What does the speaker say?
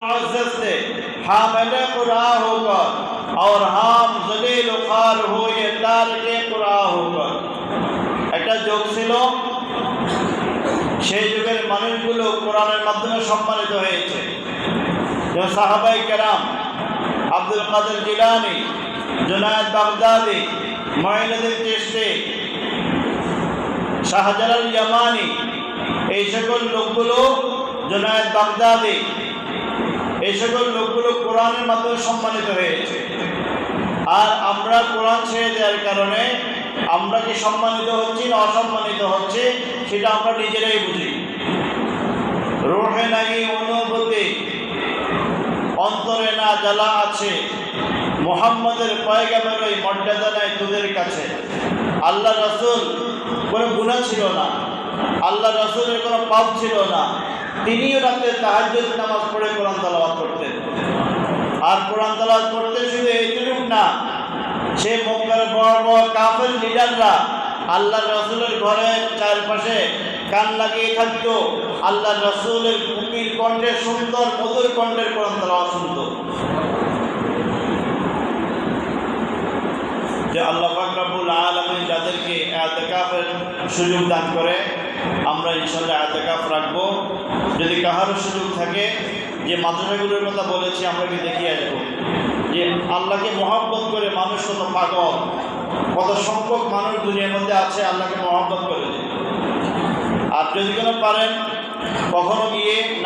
मुअज़्ज़ज़ से हामिले कुरान होकर और हम ज़लील ख़ार हो ये तारिके कुरान होकर একটা যুগ ছিল সেই যুগের মানুষগুলো কোরআনের মাধ্যমে সম্মানিত হয়েছে যেমন সাহাবায়ে কেরাম আব্দুল কাদের জিলানী জুনায়েদ বাগদাদি মুঈনুদ্দিন চিশতি শাহজালাল ইয়ামানি এই সকল লোকগুলো জুনায়েদ বাগদাদি এই সকল লোকগুলো কোরআনের মাধ্যমে সম্মানিত হয়েছে আর আমরা কোরআন ছেড়ে দেওয়ার কারণে আমরা কি সম্মানিত হচ্ছি না অসম্মানিত হচ্ছে সেটা আমরা নিজেরাই বুঝি রূহে নাই অনুভূতি অন্তরে না জ্বালা আছে মুহাম্মদের পয়গামের ওই মর্যাদা নাই তোদের কাছে আল্লাহ রাসূল কোনো গুনাহ ছিল না আল্লাহ রাসূলের কোনো পাপ ছিল না তিনিও রাতে তাহাজ্জুদ নামাজ পড়ে কোরআন তেলাওয়াত করতেন আর কোরআন তেলাওয়াত করতে শুধু এইটুকু না সে মক্কার বড় বড় কাফের লিডাররা আল্লাহ রাসূলের ঘরের চারপাশে কান লাগিয়ে থাকতো আল্লাহ রাসূলের কুকির কণ্ঠে সুন্দর মধুর কণ্ঠের কোরআন তেলাওয়াত শুনতো যে আল্লাহ পাক রব্বুল আলামিন যাদেরকে ইতিকাফের সুযোগ দান করে আমরা ইনশাআল্লাহ ইতিকাফ রাখবো যদি কাহারও সুযোগ থাকে যে মাদ্রাসাগুলোর কথা বলেছি আমরা কি দেখিয়ে আসবো যে আল্লাহকে মহব্বত করে মানুষ কত পাগল কত সংখ্যক মানুষ দুনিয়ার মধ্যে আছে আল্লাহকে মহব্বত করে আর যদি কোনো পারেন কখনো গিয়ে